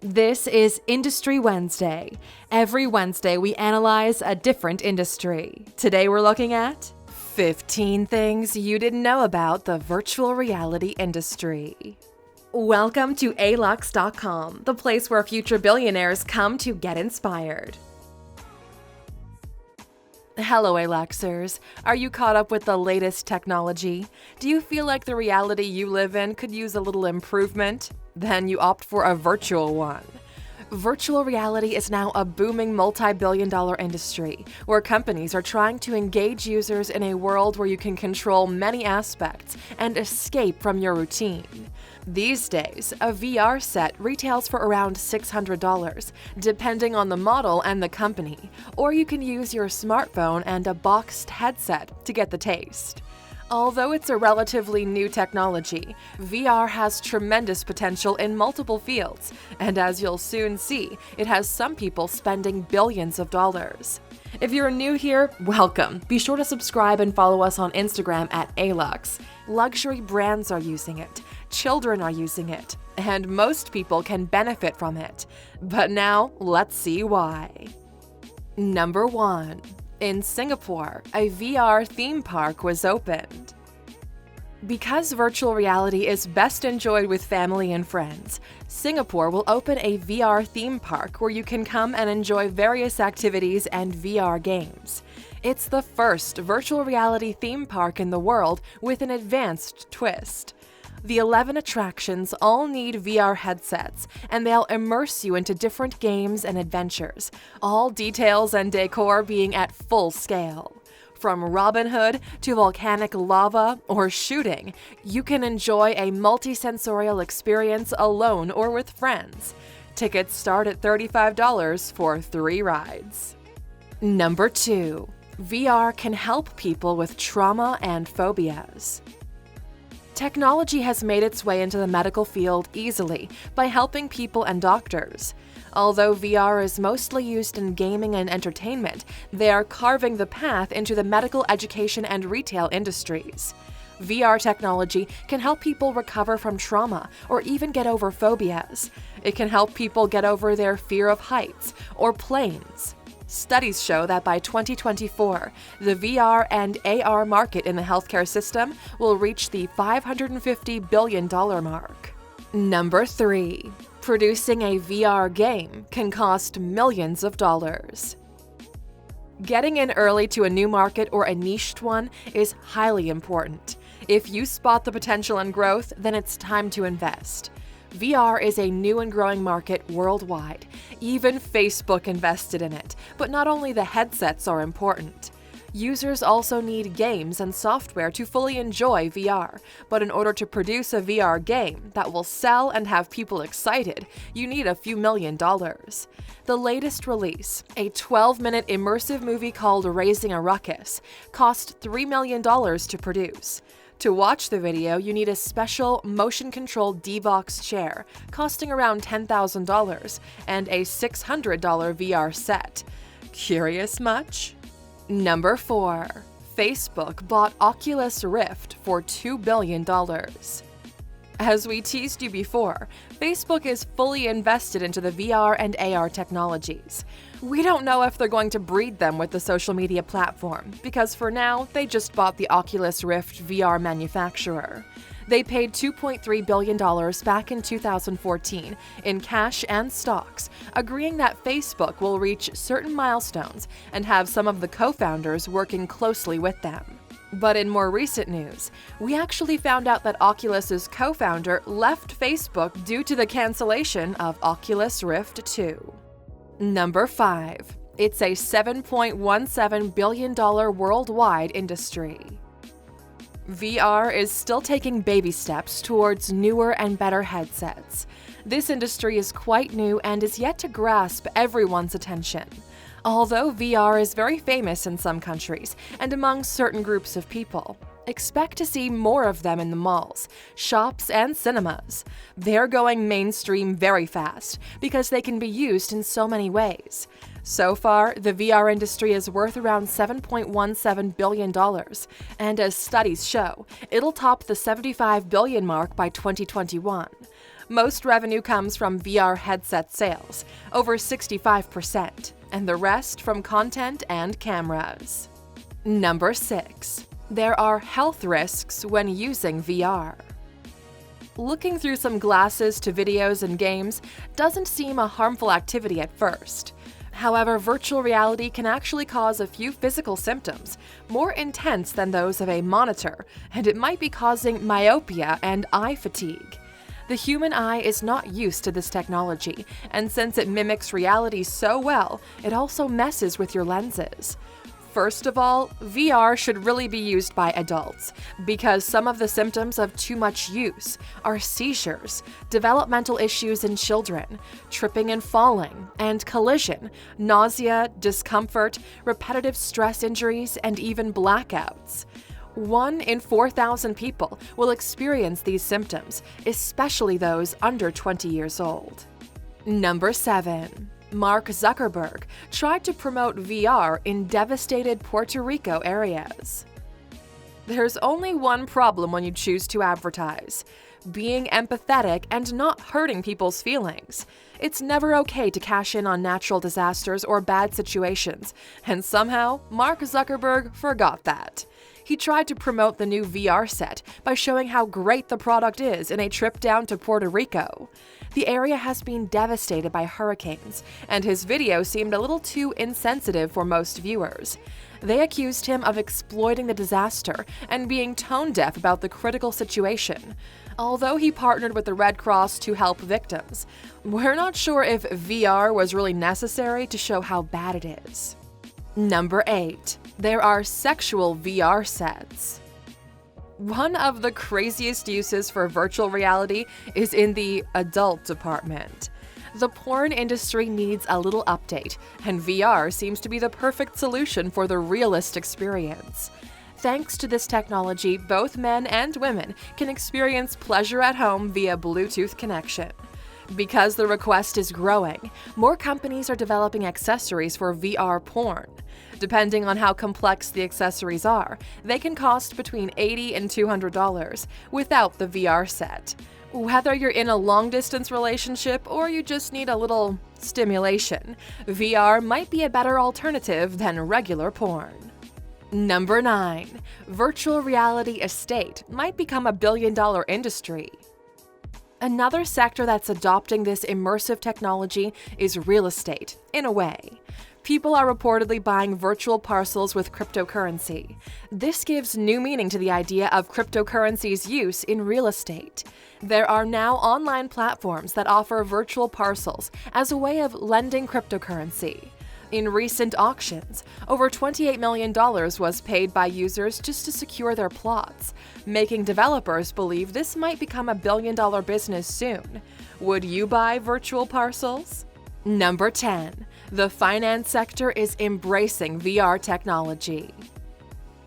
This is Industry Wednesday. Every Wednesday, we analyze a different industry. Today, we're looking at 15 things you didn't know about the virtual reality industry. Welcome to Alux.com, the place where future billionaires come to get inspired. Hello, Aluxers. Are you caught up with the latest technology? Do you feel like the reality you live in could use a little improvement? Then you opt for a virtual one. Virtual reality is now a booming multi-billion-dollar industry where companies are trying to engage users in a world where you can control many aspects and escape from your routine. These days, a VR set retails for around $600, depending on the model and the company, or you can use your smartphone and a boxed headset to get the taste. Although it's a relatively new technology, VR has tremendous potential in multiple fields, and as you'll soon see, it has some people spending billions of dollars. If you're new here, welcome. Be sure to subscribe and follow us on Instagram at Alux. Luxury brands are using it, children are using it, and most people can benefit from it. But now, let's see why. Number 1. In Singapore, a VR theme park was opened. Because virtual reality is best enjoyed with family and friends, Singapore will open a VR theme park where you can come and enjoy various activities and VR games. It's the first virtual reality theme park in the world with an advanced twist. The 11 attractions all need VR headsets, and they'll immerse you into different games and adventures, all details and decor being at full scale. From Robin Hood to volcanic lava or shooting, you can enjoy a multi-sensorial experience alone or with friends. Tickets start at $35 for 3 rides. Number 2. VR can help people with trauma and phobias. Technology has made its way into the medical field easily by helping people and doctors. Although VR is mostly used in gaming and entertainment, they are carving the path into the medical education and retail industries. VR technology can help people recover from trauma or even get over phobias. It can help people get over their fear of heights or planes. Studies show that by 2024, the VR and AR market in the healthcare system will reach the $550 billion mark. Number 3. Producing a VR game can cost millions of dollars. Getting in early to a new market or a niched one is highly important. If you spot the potential and growth, then it's time to invest. VR is a new and growing market worldwide. Even Facebook invested in it, but not only the headsets are important. Users also need games and software to fully enjoy VR, but in order to produce a VR game that will sell and have people excited, you need a few $1,000,000. The latest release, a 12-minute immersive movie called Raising a Ruckus, cost $3 million to produce. To watch the video, you need a special motion-controlled D-Box chair, costing around $10,000, and a $600 VR set. Curious much? Number 4. Facebook bought Oculus Rift for $2 billion. As we teased you before, Facebook is fully invested into the VR and AR technologies. We don't know if they're going to breed them with the social media platform, because for now, they just bought the Oculus Rift VR manufacturer. They paid $2.3 billion back in 2014 in cash and stocks, agreeing that Facebook will reach certain milestones and have some of the co-founders working closely with them. But in more recent news, we actually found out that Oculus's co-founder left Facebook due to the cancellation of Oculus Rift 2. Number 5. It's a $7.17 billion worldwide industry. VR is still taking baby steps towards newer and better headsets. This industry is quite new and is yet to grasp everyone's attention. Although VR is very famous in some countries and among certain groups of people, Expect to see more of them in the malls, shops, and cinemas. They're going mainstream very fast because they can be used in so many ways. So far, the VR industry is worth around $7.17 billion, and as studies show, it'll top the $75 billion mark by 2021. Most revenue comes from VR headset sales, over 65%, and the rest from content and cameras. Number 6. There are health risks when using VR. Looking through some glasses to videos and games doesn't seem a harmful activity at first. However, virtual reality can actually cause a few physical symptoms, more intense than those of a monitor, and it might be causing myopia and eye fatigue. The human eye is not used to this technology, and since it mimics reality so well, it also messes with your lenses. First of all, VR should really be used by adults, because some of the symptoms of too much use are seizures, developmental issues in children, tripping and falling, and collision, nausea, discomfort, repetitive stress injuries, and even blackouts. 1 in 4,000 people will experience these symptoms, especially those under 20 years old. Number 7. Mark Zuckerberg tried to promote VR in devastated Puerto Rico areas. There's only one problem when you choose to advertise: being empathetic and not hurting people's feelings. It's never okay to cash in on natural disasters or bad situations, and somehow Mark Zuckerberg forgot that. He tried to promote the new VR set by showing how great the product is in a trip down to Puerto Rico. The area has been devastated by hurricanes, and his video seemed a little too insensitive for most viewers. They accused him of exploiting the disaster and being tone-deaf about the critical situation. Although he partnered with the Red Cross to help victims, we're not sure if VR was really necessary to show how bad it is. Number 8. There are sexual VR sets. One of the craziest uses for virtual reality is in the adult department. The porn industry needs a little update, and VR seems to be the perfect solution for the realist experience. Thanks to this technology, both men and women can experience pleasure at home via Bluetooth connection. Because the request is growing, more companies are developing accessories for VR porn. Depending on how complex the accessories are, they can cost between $80 and $200 without the VR set. Whether you're in a long-distance relationship or you just need a little stimulation, VR might be a better alternative than regular porn. Number 9. Virtual reality estate might become a billion-dollar industry. Another sector that's adopting this immersive technology is real estate, in a way. People are reportedly buying virtual parcels with cryptocurrency. This gives new meaning to the idea of cryptocurrency's use in real estate. There are now online platforms that offer virtual parcels as a way of lending cryptocurrency. In recent auctions, over $28 million was paid by users just to secure their plots, making developers believe this might become a billion-dollar business soon. Would you buy virtual parcels? Number 10. The finance sector is embracing VR technology.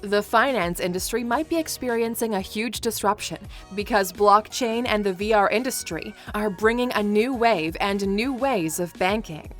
The finance industry might be experiencing a huge disruption because blockchain and the VR industry are bringing a new wave and new ways of banking.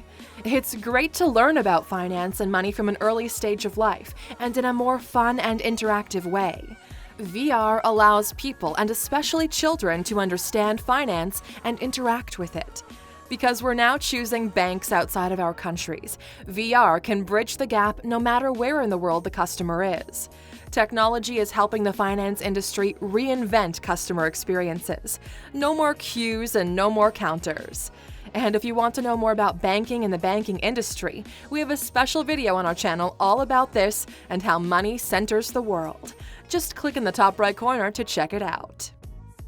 It's great to learn about finance and money from an early stage of life and in a more fun and interactive way. VR allows people, and especially children, to understand finance and interact with it. Because we're now choosing banks outside of our countries, VR can bridge the gap no matter where in the world the customer is. Technology is helping the finance industry reinvent customer experiences. No more queues and no more counters. And if you want to know more about banking and the banking industry, we have a special video on our channel all about this and how money centers the world. Just click in the top right corner to check it out.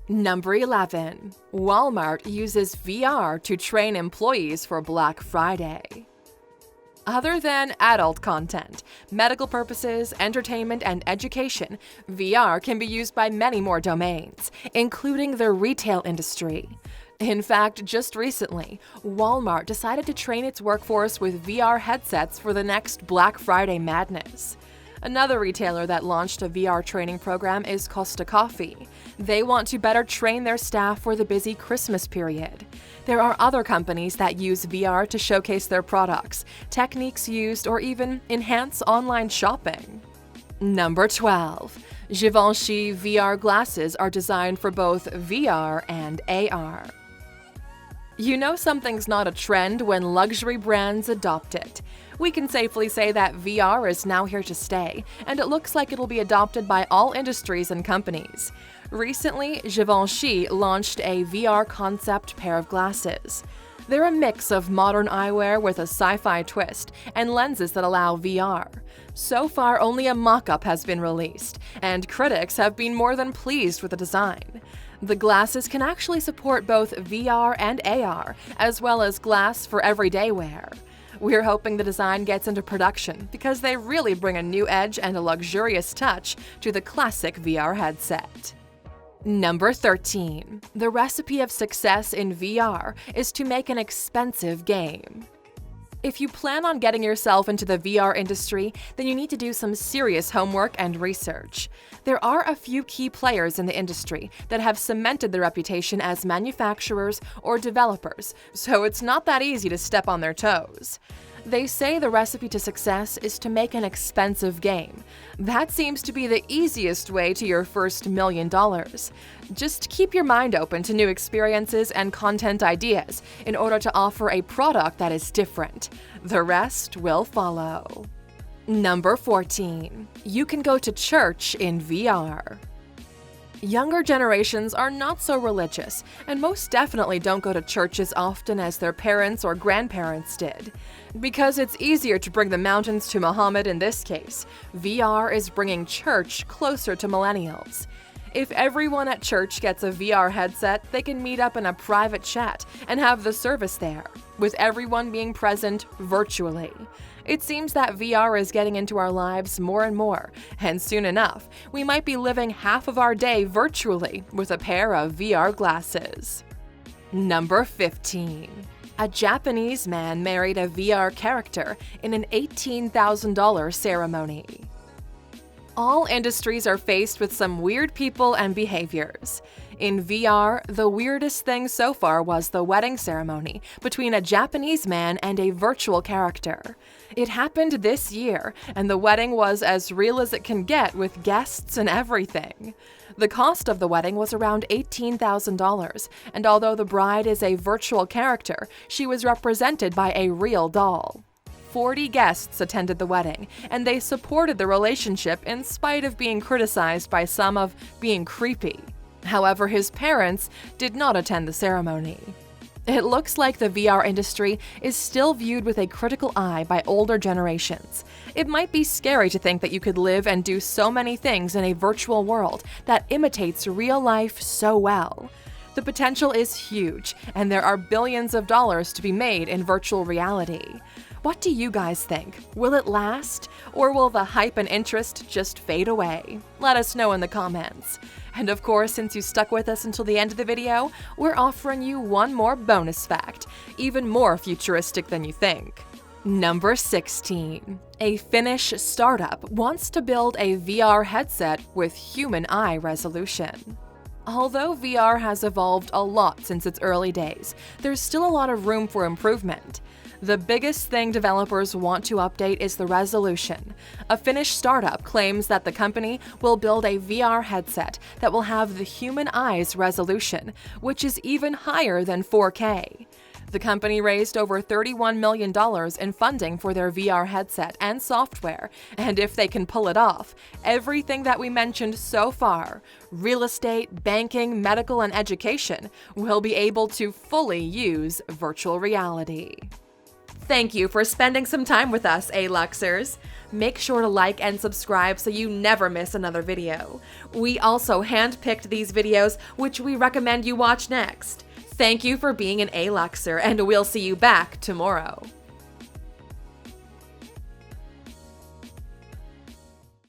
Number 11. Walmart uses VR to train employees for Black Friday. Other than adult content, medical purposes, entertainment, and education, VR can be used by many more domains, including the retail industry. In fact, just recently, Walmart decided to train its workforce with VR headsets for the next Black Friday madness. Another retailer that launched a VR training program is Costa Coffee. They want to better train their staff for the busy Christmas period. There are other companies that use VR to showcase their products, techniques used, or even enhance online shopping. Number 12. Givenchy VR glasses are designed for both VR and AR. You know something's not a trend when luxury brands adopt it. We can safely say that VR is now here to stay, and it looks like it'll be adopted by all industries and companies. Recently, Givenchy launched a VR concept pair of glasses. They're a mix of modern eyewear with a sci-fi twist and lenses that allow VR. So far, only a mock-up has been released, and critics have been more than pleased with the design. The glasses can actually support both VR and AR, as well as glass for everyday wear. We're hoping the design gets into production because they really bring a new edge and a luxurious touch to the classic VR headset. Number 13. The recipe of success in VR is to make an expensive game. If you plan on getting yourself into the VR industry, then you need to do some serious homework and research. There are a few key players in the industry that have cemented their reputation as manufacturers or developers, so it's not that easy to step on their toes. They say the recipe to success is to make an expensive game. That seems to be the easiest way to your first $1 million. Just keep your mind open to new experiences and content ideas in order to offer a product that is different. The rest will follow. Number 14. You can go to church in VR. Younger generations are not so religious, and most definitely don't go to church as often as their parents or grandparents did. Because it's easier to bring the mountains to Muhammad in this case, VR is bringing church closer to millennials. If everyone at church gets a VR headset, they can meet up in a private chat and have the service there, with everyone being present virtually. It seems that VR is getting into our lives more and more, and soon enough, we might be living half of our day virtually with a pair of VR glasses. Number 15. A Japanese man married a VR character in an $18,000 ceremony. All industries are faced with some weird people and behaviors. In VR, the weirdest thing so far was the wedding ceremony between a Japanese man and a virtual character. It happened this year, and the wedding was as real as it can get with guests and everything. The cost of the wedding was around $18,000, and although the bride is a virtual character, she was represented by a real doll. 40 guests attended the wedding, and they supported the relationship in spite of being criticized by some of being creepy. However, his parents did not attend the ceremony. It looks like the VR industry is still viewed with a critical eye by older generations. It might be scary to think that you could live and do so many things in a virtual world that imitates real life so well. The potential is huge, and there are billions of dollars to be made in virtual reality. What do you guys think? Will it last? Or will the hype and interest just fade away? Let us know in the comments. And of course, since you stuck with us until the end of the video, we're offering you one more bonus fact, even more futuristic than you think. Number 16. A Finnish startup wants to build a VR headset with human eye resolution. Although VR has evolved a lot since its early days, there's still a lot of room for improvement. The biggest thing developers want to update is the resolution. A Finnish startup claims that the company will build a VR headset that will have the human eye's resolution, which is even higher than 4K. The company raised over $31 million in funding for their VR headset and software, and if they can pull it off, everything that we mentioned so far, real estate, banking, medical, and education, will be able to fully use virtual reality. Thank you for spending some time with us, Aluxers. Make sure to like and subscribe so you never miss another video. We also handpicked these videos, which we recommend you watch next. Thank you for being an Aluxer, and we'll see you back tomorrow.